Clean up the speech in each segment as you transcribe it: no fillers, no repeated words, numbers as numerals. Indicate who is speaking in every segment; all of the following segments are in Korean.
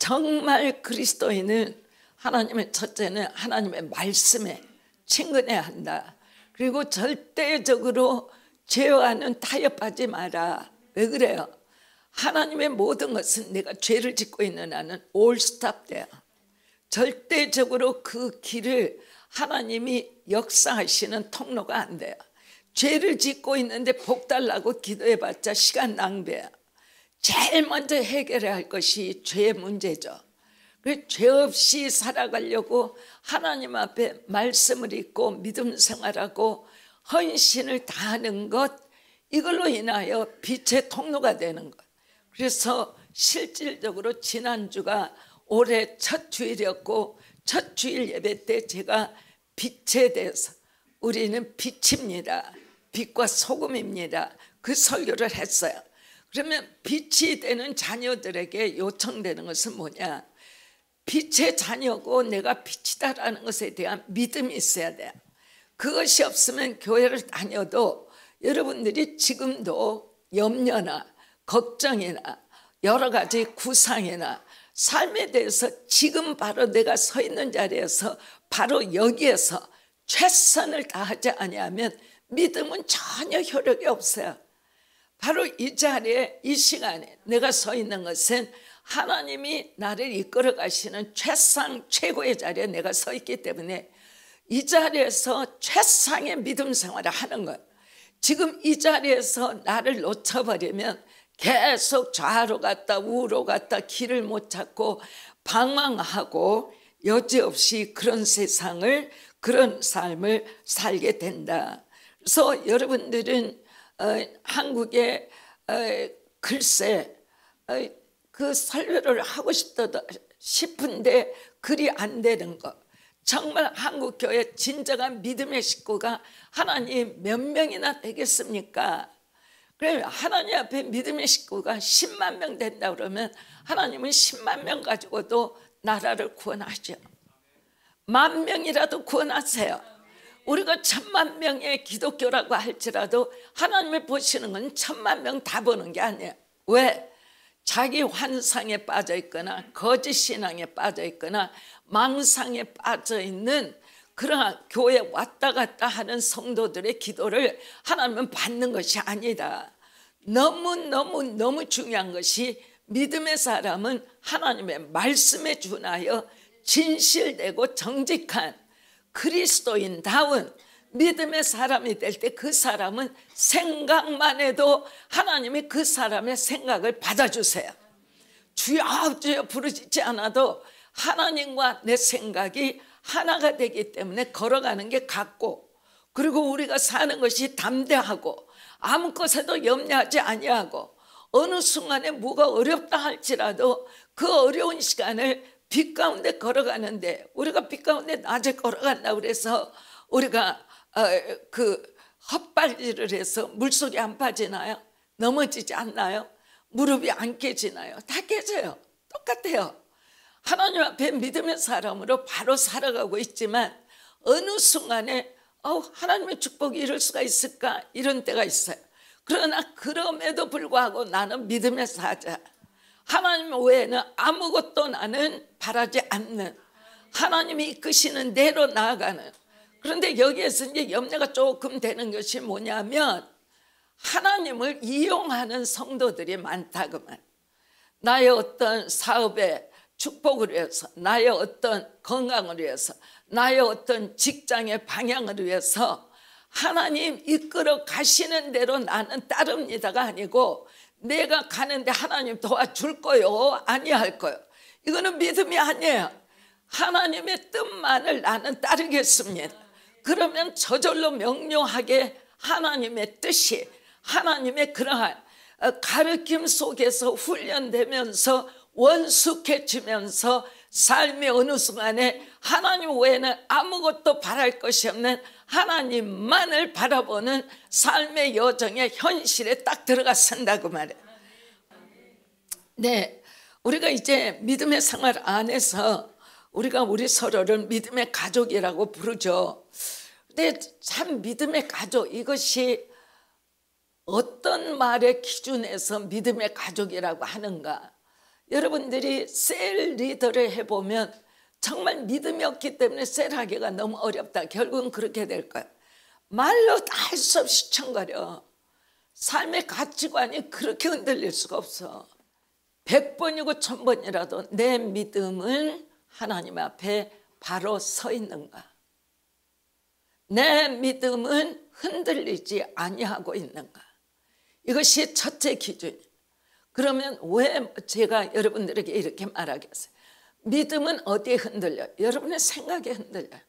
Speaker 1: 정말 그리스도인은 하나님의 첫째는 하나님의 말씀에 친근해야 한다. 그리고 절대적으로 죄와는 타협하지 마라. 왜 그래요? 하나님의 모든 것은 내가 죄를 짓고 있는 한은 all stop 돼요. 절대적으로 그 길을 하나님이 역사하시는 통로가 안 돼요. 죄를 짓고 있는데 복 달라고 기도해봤자 시간 낭비야. 제일 먼저 해결해야 할 것이 죄의 문제죠. 죄 없이 살아가려고 하나님 앞에 말씀을 읽고 믿음 생활하고 헌신을 다하는 것, 이걸로 인하여 빛의 통로가 되는 것. 그래서 실질적으로 지난주가 올해 첫 주일이었고, 첫 주일 예배 때 제가 빛에 대해서, 우리는 빛입니다, 빛과 소금입니다, 그 설교를 했어요. 그러면 빛이 되는 자녀들에게 요청되는 것은 뭐냐? 빛의 자녀고 내가 빛이다라는 것에 대한 믿음이 있어야 돼요. 그것이 없으면 교회를 다녀도 여러분들이 지금도 염려나 걱정이나 여러 가지 구상이나 삶에 대해서 지금 바로 내가 서 있는 자리에서 바로 여기에서 최선을 다하지 아니하면 믿음은 전혀 효력이 없어요. 바로 이 자리에, 이 시간에 내가 서 있는 것은 하나님이 나를 이끌어 가시는 최상 최고의 자리에 내가 서 있기 때문에 이 자리에서 최상의 믿음 생활을 하는 거예요. 지금 이 자리에서 나를 놓쳐버리면 계속 좌로 갔다 우로 갔다 길을 못 찾고 방황하고 여지없이 그런 세상을, 그런 삶을 살게 된다. 그래서 여러분들은 한국에 글쎄 그 설교를 하고 싶은데 글이 안 되는 것. 정말 한국교회 진정한 믿음의 식구가 하나님 몇 명이나 되겠습니까? 그래, 하나님 앞에 믿음의 식구가 10만 명 된다 그러면 하나님은 10만 명 가지고도 나라를 구원하죠. 10,000명이라도 구원하세요. 우리가 10,000만 명의 기독교라고 할지라도 하나님이 보시는 건 10,000만 명 다 보는 게 아니에요. 왜? 자기 환상에 빠져 있거나 거짓 신앙에 빠져 있거나 망상에 빠져 있는 그러나 교회 왔다 갔다 하는 성도들의 기도를 하나님은 받는 것이 아니다. 너무 중요한 것이 믿음의 사람은 하나님의 말씀에 준하여 진실되고 정직한 그리스도인다운 믿음의 사람이 될 때 그 사람은 생각만 해도 하나님이 그 사람의 생각을 받아주세요. 주여 주여 부르짖지 않아도 하나님과 내 생각이 하나가 되기 때문에 걸어가는 게 같고, 그리고 우리가 사는 것이 담대하고 아무 것에도 염려하지 아니하고 어느 순간에 뭐가 어렵다 할지라도 그 어려운 시간을 빛 가운데 걸어가는데, 우리가 빛 가운데 낮에 걸어간다고 그래서 우리가 그 헛발질을 해서 물속에 안 빠지나요? 넘어지지 않나요? 무릎이 안 깨지나요? 다 깨져요. 똑같아요. 하나님 앞에 믿음의 사람으로 바로 살아가고 있지만 어느 순간에 하나님의 축복이 이럴 수가 있을까? 이런 때가 있어요. 그러나 그럼에도 불구하고 나는 믿음의 사자, 하나님 외에는 아무것도 나는 바라지 않는, 하나님이 이끄시는 대로 나아가는. 그런데 여기에서 이제 염려가 조금 되는 것이 뭐냐면 하나님을 이용하는 성도들이 많다 그 말. 나의 어떤 사업에 축복을 위해서, 나의 어떤 건강을 위해서, 나의 어떤 직장의 방향을 위해서 하나님 이끌어 가시는 대로 나는 따릅니다가 아니고 내가 가는데 하나님 도와줄 거요? 아니할 거요? 이거는 믿음이 아니에요. 하나님의 뜻만을 나는 따르겠습니다. 그러면 저절로 명료하게 하나님의 뜻이, 하나님의 그러한 가르침 속에서 훈련되면서 원숙해지면서 삶의 어느 순간에 하나님 외에는 아무것도 바랄 것이 없는 하나님만을 바라보는 삶의 여정의 현실에 딱 들어가 선다고 말해요. 네, 우리가 이제 믿음의 생활 안에서 우리가 우리 서로를 믿음의 가족이라고 부르죠. 근데 참 믿음의 가족, 이것이 어떤 말의 기준에서 믿음의 가족이라고 하는가? 여러분들이 셀 리더를 해보면 정말 믿음이 없기 때문에 셀하기가 너무 어렵다. 결국은 그렇게 될 거야. 말로 다 할 수 없이 청거려. 삶의 가치관이 그렇게 흔들릴 수가 없어. 100번이고 1000번이라도 내 믿음은 하나님 앞에 바로 서 있는가? 내 믿음은 흔들리지 아니하고 있는가? 이것이 첫째 기준이에요. 그러면 왜 제가 여러분들에게 이렇게 말하겠어요? 믿음은 어디에 흔들려요? 여러분의 생각에 흔들려요.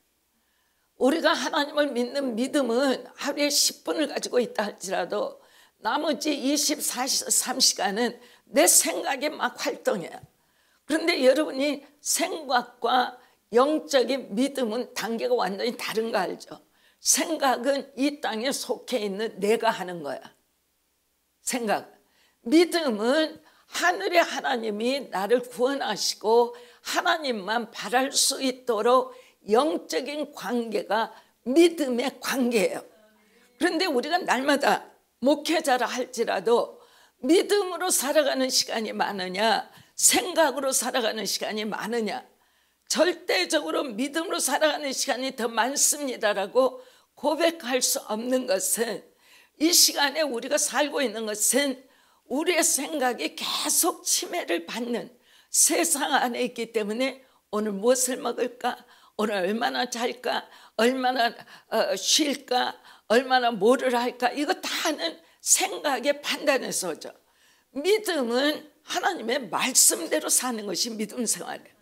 Speaker 1: 우리가 하나님을 믿는 믿음은 하루에 10분을 가지고 있다 할지라도 나머지 23시간은 내 생각에 막 활동해요. 그런데 여러분이 생각과 영적인 믿음은 단계가 완전히 다른 거 알죠? 생각은 이 땅에 속해 있는 내가 하는 거야. 생각. 믿음은 하늘의 하나님이 나를 구원하시고 하나님만 바랄 수 있도록 영적인 관계가 믿음의 관계예요. 그런데 우리가 날마다 목회자라 할지라도 믿음으로 살아가는 시간이 많으냐, 생각으로 살아가는 시간이 많으냐, 절대적으로 믿음으로 살아가는 시간이 더 많습니다라고 고백할 수 없는 것은, 이 시간에 우리가 살고 있는 것은 우리의 생각이 계속 침해를 받는 세상 안에 있기 때문에 오늘 무엇을 먹을까? 오늘 얼마나 잘까? 얼마나 쉴까? 얼마나 뭐를 할까? 이거 다 하는 생각의 판단에서 오죠. 믿음은 하나님의 말씀대로 사는 것이 믿음 생활이에요.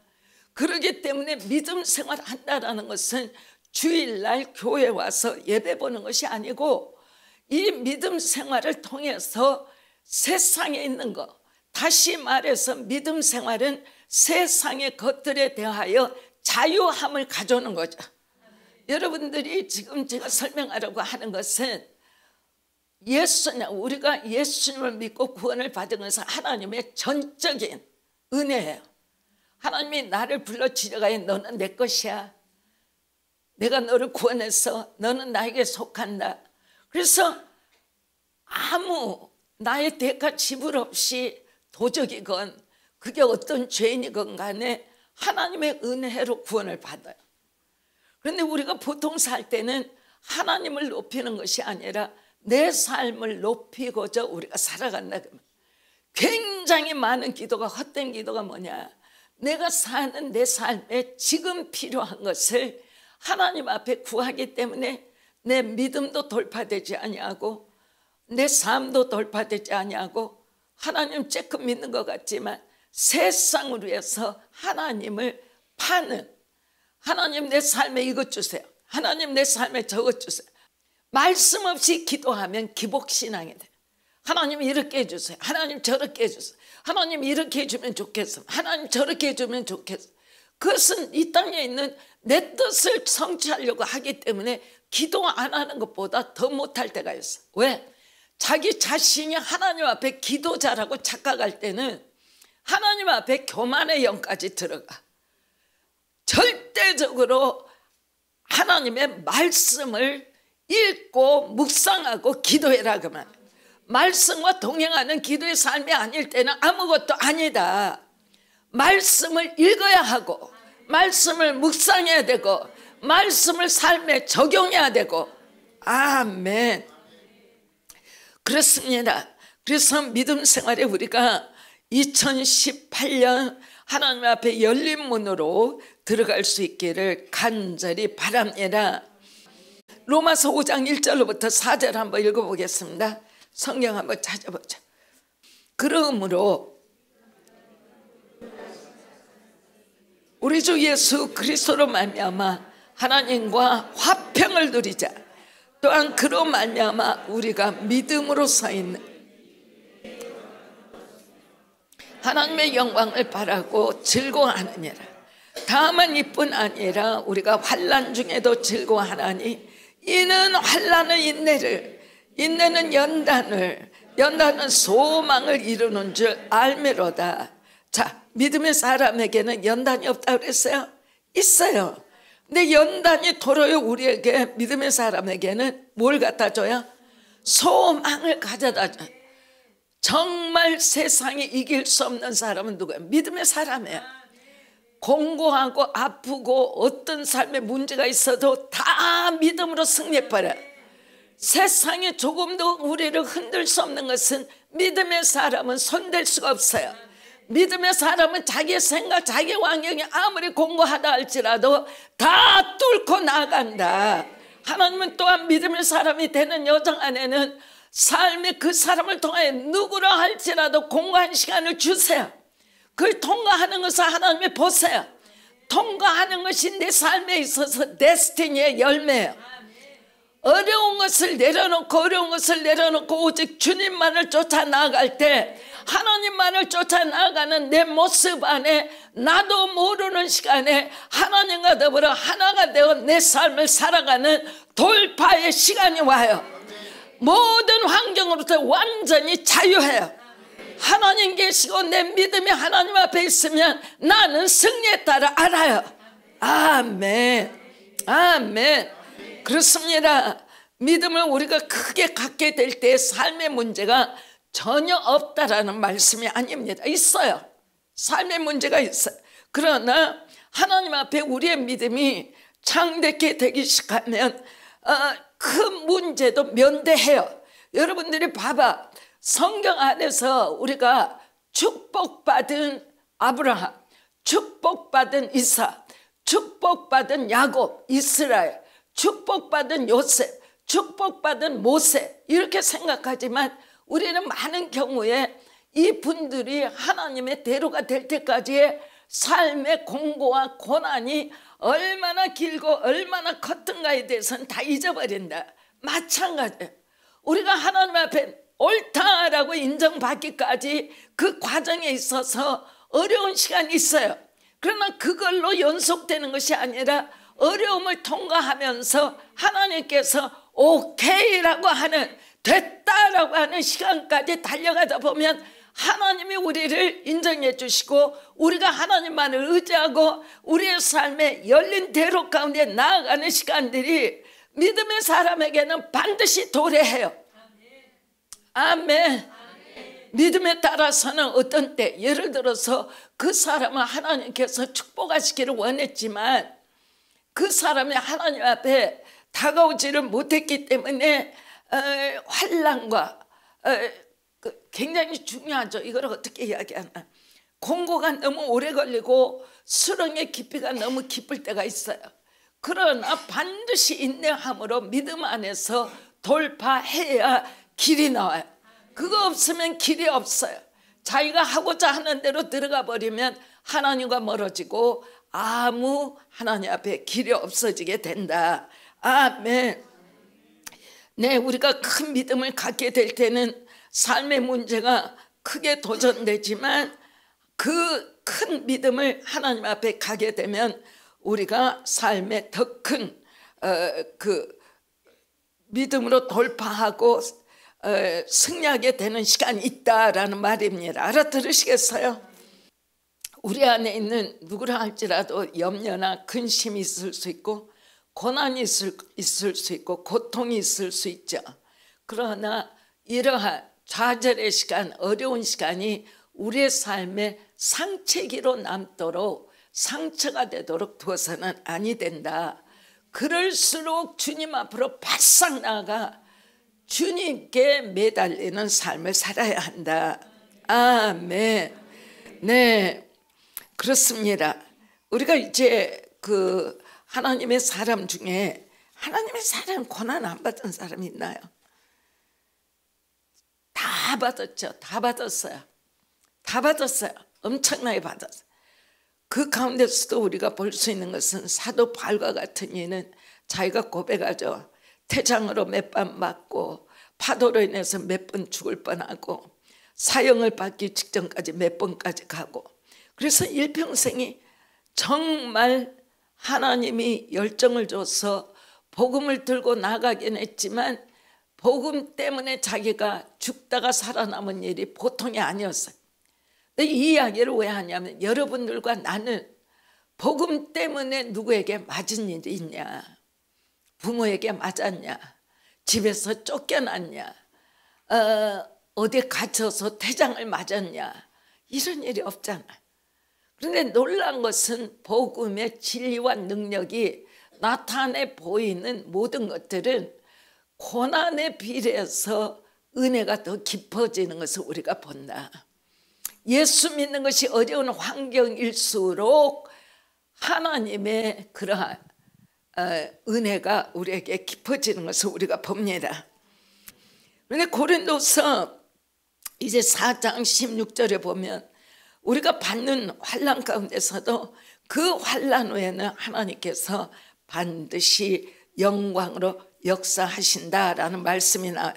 Speaker 1: 그렇기 때문에 믿음 생활 한다는 것은 주일날 교회 와서 예배 보는 것이 아니고, 이 믿음 생활을 통해서 세상에 있는 것, 다시 말해서 믿음 생활은 세상의 것들에 대하여 자유함을 가져오는 거죠. 여러분들이 지금 제가 설명하려고 하는 것은 우리가 예수님을 믿고 구원을 받은 것은 하나님의 전적인 은혜예요. 하나님이 나를 불러 지려가야 너는 내 것이야. 내가 너를 구원해서 너는 나에게 속한다. 그래서 아무 나의 대가 지불 없이 도적이건 그게 어떤 죄인이건 간에 하나님의 은혜로 구원을 받아요. 그런데 우리가 보통 살 때는 하나님을 높이는 것이 아니라 내 삶을 높이고자 우리가 살아간다. 굉장히 많은 기도가, 헛된 기도가 뭐냐? 내가 사는 내 삶에 지금 필요한 것을 하나님 앞에 구하기 때문에 내 믿음도 돌파되지 아니하고 내 삶도 돌파되지 아니하고, 하나님 조금 믿는 것 같지만 세상을 위해서 하나님을 파는, 하나님 내 삶에 이것 주세요, 하나님 내 삶에 저것 주세요. 말씀 없이 기도하면 기복신앙이 돼요. 하나님 이렇게 해주세요, 하나님 저렇게 해주세요, 하나님 이렇게 해주면 좋겠어, 하나님 저렇게 해주면 좋겠어. 그것은 이 땅에 있는 내 뜻을 성취하려고 하기 때문에 기도 안 하는 것보다 더 못할 때가 있어. 왜? 자기 자신이 하나님 앞에 기도자라고 착각할 때는 하나님 앞에 교만의 영까지 들어가. 절대적으로 하나님의 말씀을 읽고 묵상하고 기도해라 그만. 말씀과 동행하는 기도의 삶이 아닐 때는 아무것도 아니다. 말씀을 읽어야 하고 말씀을 묵상해야 되고 말씀을 삶에 적용해야 되고. 아멘. 그렇습니다. 그래서 믿음 생활에 우리가 2018년 하나님 앞에 열린 문으로 들어갈 수 있기를 간절히 바랍니다. 로마서 5장 1절로부터 4절 한번 읽어보겠습니다. 성경 한번 찾아보자. 그러므로 우리 주 예수 그리스도로 말미암아 하나님과 화평을 누리자. 또한 그로 말미암아 우리가 믿음으로 서 있는 하나님의 영광을 바라고 즐거워하느니라. 다만 이뿐 아니라 우리가 환난 중에도 즐거워하나니 이는 환난의 인내를, 인내는 연단을, 연단은 소망을 이루는 줄 알미로다. 자, 믿음의 사람에게는 연단이 없다고 그랬어요? 있어요. 근데 연단이 도로요 우리에게, 믿음의 사람에게는 뭘 갖다 줘요? 소망을 가져다 줘요. 정말 세상에 이길 수 없는 사람은 누구예요? 믿음의 사람이에요. 공고하고 아프고 어떤 삶에 문제가 있어도 다 믿음으로 승리해버려요. 세상에 조금도 우리를 흔들 수 없는 것은 믿음의 사람은 손댈 수가 없어요. 믿음의 사람은 자기의 생각, 자기의 환경이 아무리 공고하다 할지라도 다 뚫고 나간다. 하나님은 또한 믿음의 사람이 되는 여정 안에는 삶의 그 사람을 통해 누구라 할지라도 공고한 시간을 주세요. 그걸 통과하는 것을 하나님이 보세요. 통과하는 것이 내 삶에 있어서 데스티니의 열매예요. 어려운 것을 내려놓고 오직 주님만을 쫓아 나아갈 때, 하나님만을 쫓아 나아가는 내 모습 안에 나도 모르는 시간에 하나님과 더불어 하나가 되어 내 삶을 살아가는 돌파의 시간이 와요. 모든 환경으로부터 완전히 자유해요. 하나님 계시고 내 믿음이 하나님 앞에 있으면 나는 승리했다를 알아요. 아멘. 아멘. 그렇습니다. 믿음을 우리가 크게 갖게 될 때 삶의 문제가 전혀 없다라는 말씀이 아닙니다. 있어요. 삶의 문제가 있어요. 그러나 하나님 앞에 우리의 믿음이 창대케 되기 시작하면 그 문제도 면대해요. 여러분들이 봐봐. 성경 안에서 우리가 축복받은 아브라함, 축복받은 이삭, 축복받은 야곱, 이스라엘, 축복받은 요셉, 축복받은 모세, 이렇게 생각하지만 우리는 많은 경우에 이 분들이 하나님의 대로가 될 때까지의 삶의 공고와 고난이 얼마나 길고 얼마나 컸던가에 대해서는 다 잊어버린다. 마찬가지예요. 우리가 하나님 앞에 옳다라고 인정받기까지 그 과정에 있어서 어려운 시간이 있어요. 그러나 그걸로 연속되는 것이 아니라 어려움을 통과하면서 하나님께서 오케이라고 하는, 됐다라고 하는 시간까지 달려가다 보면 하나님이 우리를 인정해 주시고 우리가 하나님만을 의지하고 우리의 삶에 열린 대로 가운데 나아가는 시간들이 믿음의 사람에게는 반드시 도래해요. 아멘. 믿음에 따라서는 어떤 때, 예를 들어서 그 사람은 하나님께서 축복하시기를 원했지만 그 사람이 하나님 앞에 다가오지를 못했기 때문에 환난과 굉장히 중요하죠. 이걸 어떻게 이야기하나. 공고가 너무 오래 걸리고 수렁의 깊이가 너무 깊을 때가 있어요. 그러나 반드시 인내함으로 믿음 안에서 돌파해야 길이 나와요. 그거 없으면 길이 없어요. 자기가 하고자 하는 대로 들어가 버리면 하나님과 멀어지고 아무 하나님 앞에 길이 없어지게 된다. 아멘. 네, 우리가 큰 믿음을 갖게 될 때는 삶의 문제가 크게 도전되지만 그 큰 믿음을 하나님 앞에 가게 되면 우리가 삶의 더 큰 그 믿음으로 돌파하고 승리하게 되는 시간이 있다라는 말입니다. 알아들으시겠어요? 우리 안에 있는 누구라 할지라도 염려나 근심이 있을 수 있고 고난이 있을 수 있고 고통이 있을 수 있죠. 그러나 이러한 좌절의 시간, 어려운 시간이 우리의 삶에 상처기로 남도록, 상처가 되도록 두어서는 아니 된다. 그럴수록 주님 앞으로 바싹 나아가 주님께 매달리는 삶을 살아야 한다. 아멘. 네, 그렇습니다. 우리가 이제 그 하나님의 사람 중에, 하나님의 사람 고난 안 받은 사람이 있나요? 다 받았죠. 다 받았어요. 다 받았어요. 엄청나게 받았어요. 그 가운데서도 우리가 볼 수 있는 것은 사도 바울과 같은 이는 자기가 고백하죠. 태장으로 몇 번 맞고 파도로 인해서 몇 번 죽을 뻔하고 사형을 받기 직전까지 몇 번까지 가고, 그래서 일평생이 정말 하나님이 열정을 줘서 복음을 들고 나가긴 했지만 복음 때문에 자기가 죽다가 살아남은 일이 보통이 아니었어요. 이 이야기를 왜 하냐면 여러분들과 나는 복음 때문에 누구에게 맞은 일이 있냐, 부모에게 맞았냐, 집에서 쫓겨났냐, 어디 갇혀서 태장을 맞았냐, 이런 일이 없잖아. 그런데 놀라운 것은 복음의 진리와 능력이 나타내 보이는 모든 것들은 고난에 비례해서 은혜가 더 깊어지는 것을 우리가 본다. 예수 믿는 것이 어려운 환경일수록 하나님의 그러한 은혜가 우리에게 깊어지는 것을 우리가 봅니다. 그런데 고린도서 이제 4장 16절에 보면 우리가 받는 환난 가운데서도 그 환난 후에는 하나님께서 반드시 영광으로 역사하신다라는 말씀이 나와요.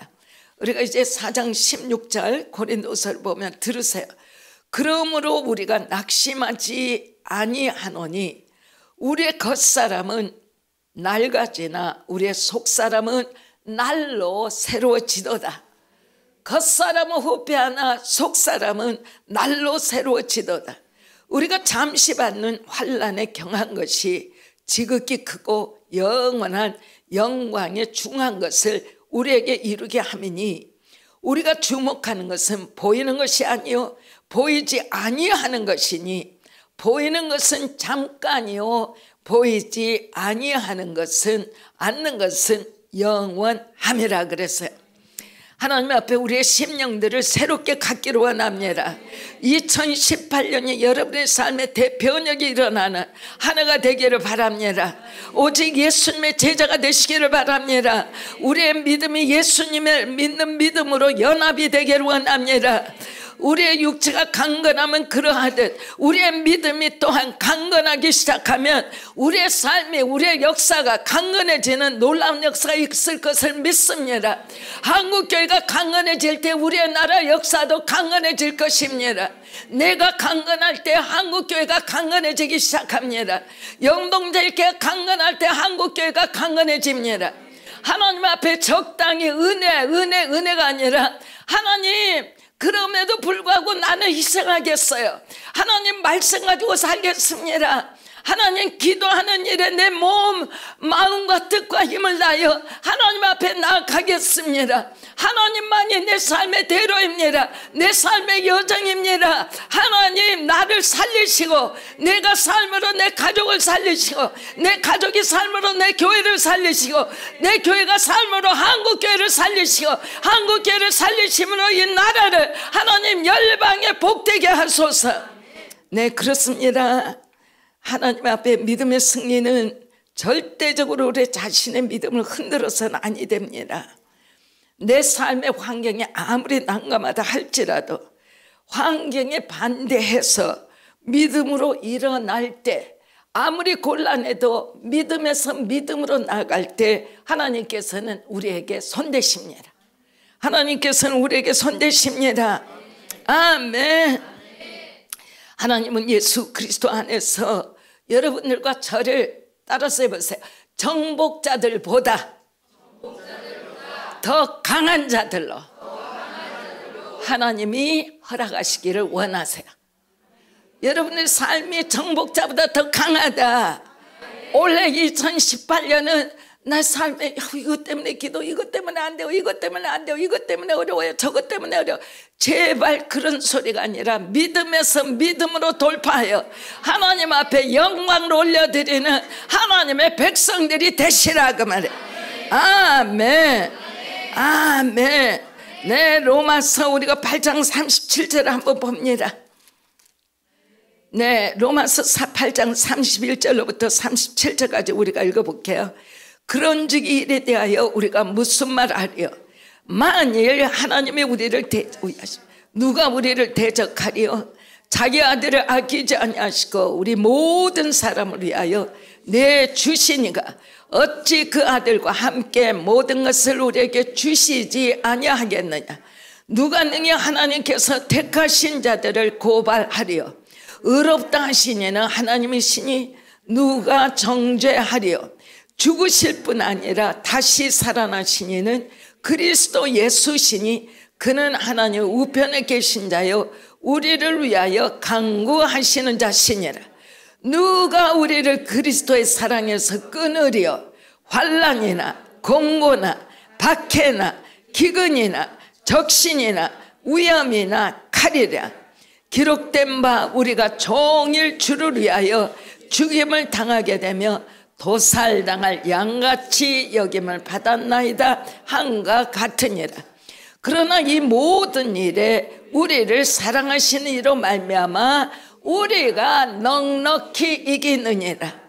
Speaker 1: 우리가 이제 4장 16절 고린도서를 보면 들으세요. 그러므로 우리가 낙심하지 아니하노니 우리의 겉사람은 낡아지나 우리의 속사람은 날로 새로워지도다. 겉사람은 후패하나 속사람은 날로 새로워지도다. 우리가 잠시 받는 환난에 경한 것이 지극히 크고 영원한 영광에 중한 것을 우리에게 이루게 함이니 우리가 주목하는 것은 보이는 것이 아니요 보이지 아니하는 것이니 보이는 것은 잠깐이요 보이지 아니하는 것은 않는 것은 영원함이라 그랬어요. 하나님 앞에 우리의 심령들을 새롭게 갖기를 원합니다. 2018년이 여러분의 삶의 대변혁이 일어나는 한 해가 되기를 바랍니다. 오직 예수님의 제자가 되시기를 바랍니다. 우리의 믿음이 예수님을 믿는 믿음으로 연합이 되기를 원합니다. 우리의 육체가 강건하면 그러하듯 우리의 믿음이 또한 강건하기 시작하면 우리의 삶이 우리의 역사가 강건해지는 놀라운 역사가 있을 것을 믿습니다. 한국교회가 강건해질 때 우리의 나라 역사도 강건해질 것입니다. 내가 강건할 때 한국교회가 강건해지기 시작합니다. 영동제일교회가 강건할 때 한국교회가 강건해집니다. 하나님 앞에 적당히 은혜가 아니라 하나님 그럼에도 불구하고 나는 희생하겠어요. 하나님 말씀 가지고 살겠습니다. 하나님 기도하는 일에 내 몸, 마음과 뜻과 힘을 다하여 하나님 앞에 나아가겠습니다. 하나님만이 내 삶의 대로입니다. 내 삶의 여정입니다. 하나님 나를 살리시고 내가 삶으로 내 가족을 살리시고 내 가족이 삶으로 내 교회를 살리시고 내 교회가 삶으로 한국교회를 살리시고 한국교회를 살리심으로 이 나라를 하나님 열방에 복되게 하소서. 네, 그렇습니다. 하나님 앞에 믿음의 승리는 절대적으로 우리 자신의 믿음을 흔들어서는 아니 됩니다. 내 삶의 환경이 아무리 난감하다 할지라도 환경에 반대해서 믿음으로 일어날 때 아무리 곤란해도 믿음에서 믿음으로 나아갈 때 하나님께서는 우리에게 손대십니다. 하나님께서는 우리에게 손대십니다. 아멘. 하나님은 예수 그리스도 안에서 여러분들과 저를 따라서 해보세요. 정복자들보다 더 강한 자들로 하나님이 허락하시기를 원하세요. 여러분의 삶이 정복자보다 더 강하다. 올해 2018년은 나 삶에 이것 때문에 기도, 이것 때문에 안 돼요, 이것 때문에 안 돼요, 이것 때문에 어려워요, 저것 때문에 어려워. 제발 그런 소리가 아니라 믿음에서 믿음으로 돌파하여 하나님 앞에 영광을 올려드리는 하나님의 백성들이 되시라 그 말이에요. 아멘. 아멘. 네, 로마서 우리가 8장 37절을 한번 봅니다. 네, 로마서 8장 31절로부터 37절까지 우리가 읽어볼게요. 그런즉 이에 대하여 우리가 무슨 말하리요? 만일 하나님이 우리를 누가 우리를 대적하리요? 자기 아들을 아끼지 아니하시고 우리 모든 사람을 위하여 내주시니가 어찌 그 아들과 함께 모든 것을 우리에게 주시지 아니하겠느냐? 누가 능히 하나님께서 택하신 자들을 고발하리요? 의롭다 하시니는 하나님이시니 누가 정죄하리요? 죽으실 뿐 아니라 다시 살아나시니는 그리스도 예수시니 그는 하나님 우편에 계신 자요 우리를 위하여 간구하시는 자시니라. 누가 우리를 그리스도의 사랑에서 끊으리요? 환난이나 공고나 박해나 기근이나 적신이나 위험이나 칼이라 기록된 바 우리가 종일 주를 위하여 죽임을 당하게 되며 도살당할 양같이 여김을 받았나이다 한과 같으니라. 그러나 이 모든 일에 우리를 사랑하시는 이로 말미암아 우리가 넉넉히 이기느니라.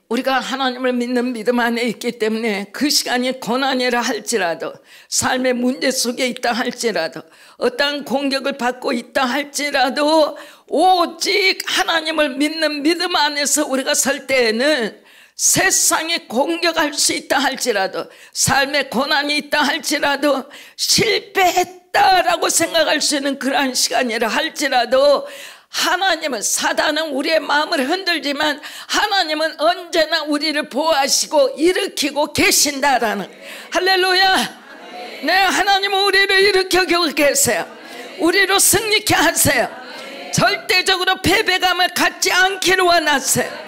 Speaker 1: 우리가 하나님을 믿는 믿음 안에 있기 때문에 그 시간이 고난이라 할지라도, 삶의 문제 속에 있다 할지라도, 어떠한 공격을 받고 있다 할지라도 오직 하나님을 믿는 믿음 안에서 우리가 설 때에는 세상이 공격할 수 있다 할지라도, 삶의 고난이 있다 할지라도, 실패했다라고 생각할 수 있는 그러한 시간이라 할지라도 하나님은, 사단은 우리의 마음을 흔들지만 하나님은 언제나 우리를 보호하시고 일으키고 계신다라는, 할렐루야. 네, 하나님은 우리를 일으키고 계세요. 우리로 승리케 하세요. 절대적으로 패배감을 갖지 않기를 원하세요.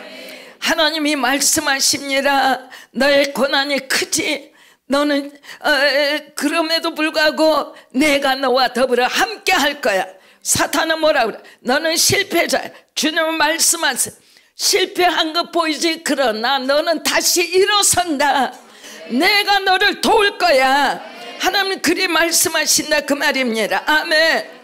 Speaker 1: 하나님이 말씀하십니다. 너의 고난이 크지, 너는 그럼에도 불구하고 내가 너와 더불어 함께 할 거야. 사탄은 뭐라 그래? 너는 실패자야. 주님은 말씀하세요. 실패한 것 보이지? 그러나 너는 다시 일어선다. 내가 너를 도울 거야. 하나님 그리 말씀하신다 그 말입니다. 아멘.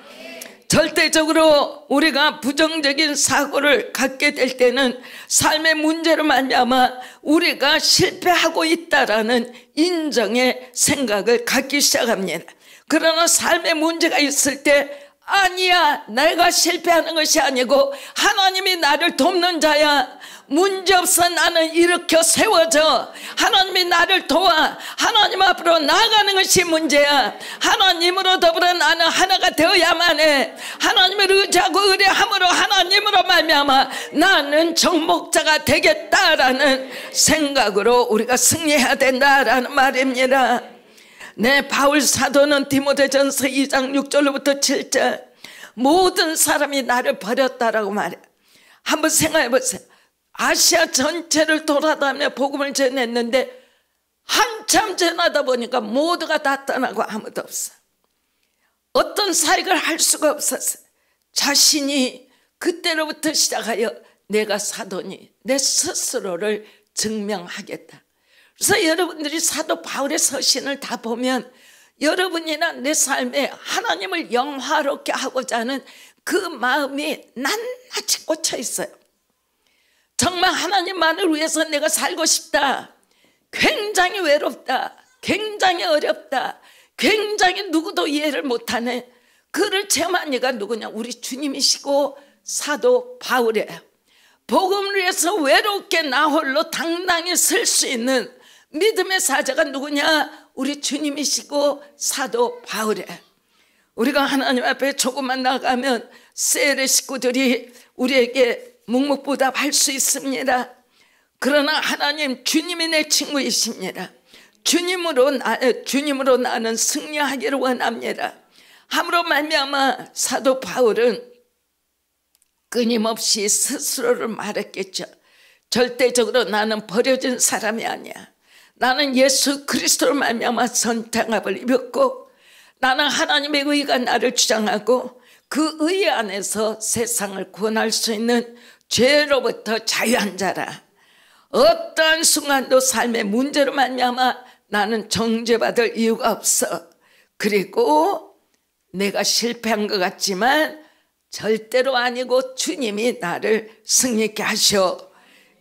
Speaker 1: 절대적으로 우리가 부정적인 사고를 갖게 될 때는 삶의 문제로 말미암아 우리가 실패하고 있다라는 인정의 생각을 갖기 시작합니다. 그러나 삶의 문제가 있을 때 아니야, 내가 실패하는 것이 아니고 하나님이 나를 돕는 자야. 문제없어 나는 일으켜 세워져. 하나님이 나를 도와. 하나님 앞으로 나아가는 것이 문제야. 하나님으로 더불어 나는 하나가 되어야만 해. 하나님을 의지하고 의뢰함으로 하나님으로 말미암아 나는 정복자가 되겠다라는 생각으로 우리가 승리해야 된다라는 말입니다. 네, 바울 사도는 디모데전서 2장 6절로부터 7절 모든 사람이 나를 버렸다라고 말해. 한번 생각해 보세요. 아시아 전체를 돌아다니며 복음을 전했는데 한참 전하다 보니까 모두가 다 떠나고 아무도 없어. 어떤 사역을 할 수가 없었어요. 자신이 그때로부터 시작하여 내가 사도니 내 스스로를 증명하겠다. 그래서 여러분들이 사도 바울의 서신을 다 보면 여러분이나 내 삶에 하나님을 영화롭게 하고자 하는 그 마음이 낱낱이 꽂혀 있어요. 정말 하나님만을 위해서 내가 살고 싶다. 굉장히 외롭다. 굉장히 어렵다. 굉장히 누구도 이해를 못하네. 그를 체험한 이가 누구냐? 우리 주님이시고 사도 바울이에요. 복음을 위해서 외롭게 나 홀로 당당히 설 수 있는 믿음의 사자가 누구냐? 우리 주님이시고 사도 바울이에요. 우리가 하나님 앞에 조금만 나가면 세례 식구들이 우리에게 묵묵부답할 수 있습니다. 그러나 하나님, 주님이 내 친구이십니다. 주님으로 나는 승리하기를 원합니다. 함으로 말미암아 사도 바울은 끊임없이 스스로를 말했겠죠. 절대적으로 나는 버려진 사람이 아니야. 나는 예수 그리스도로 말미암아 선택함을 입었고, 나는 하나님의 의가 나를 주장하고 그 의 안에서 세상을 구원할 수 있는 죄로부터 자유한 자라. 어떠한 순간도 삶의 문제로 말미암아 나는 정죄받을 이유가 없어. 그리고 내가 실패한 것 같지만 절대로 아니고 주님이 나를 승리케 하셔.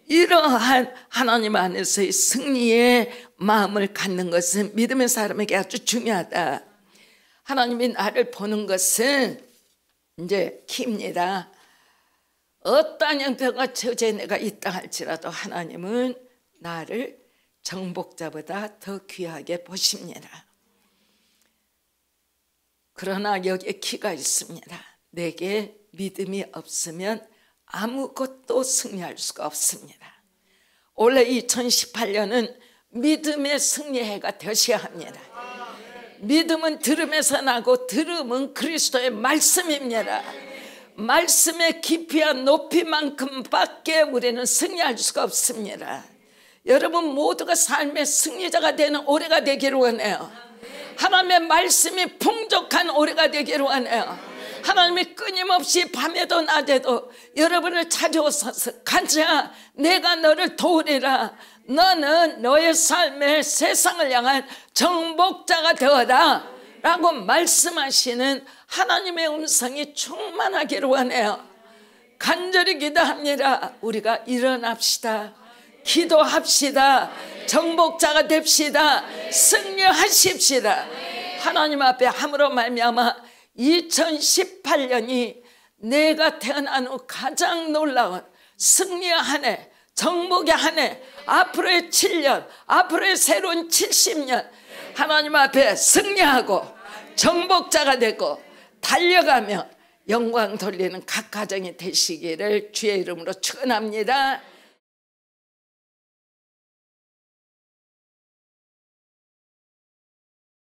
Speaker 1: 이러한 하나님 안에서의 승리의 마음을 갖는 것은 믿음의 사람에게 아주 중요하다. 하나님이 나를 보는 것은 이제 킵니다. 어떠한 형편과 처지에 내가 있다 할지라도 하나님은 나를 정복자보다 더 귀하게 보십니다. 그러나 여기에 키가 있습니다. 내게 믿음이 없으면 아무것도 승리할 수가 없습니다. 올해 2018년은 믿음의 승리해가 되셔야 합니다. 믿음은 들음에서 나고 들음은 그리스도의 말씀입니다. 말씀의 깊이와 높이만큼밖에 우리는 승리할 수가 없습니다. 여러분 모두가 삶의 승리자가 되는 올해가 되기를 원해요. 하나님의 말씀이 풍족한 올해가 되기를 원해요. 하나님이 끊임없이 밤에도 낮에도 여러분을 찾아오셔서 가자, 내가 너를 도우리라, 너는 너의 삶의 세상을 향한 정복자가 되어라 라고 말씀하시는 하나님의 음성이 충만하기를 원해요. 간절히 기도합니다. 우리가 일어납시다, 기도합시다, 정복자가 됩시다, 승리하십시다. 하나님 앞에 함으로 말미암아 2018년이 내가 태어난 후 가장 놀라운 승리의 한 해, 정복의 한 해, 앞으로의 7년, 앞으로의 새로운 70년 하나님 앞에 승리하고 정복자가 되고 달려가며 영광 돌리는 각 가정이 되시기를 주의 이름으로 축원합니다.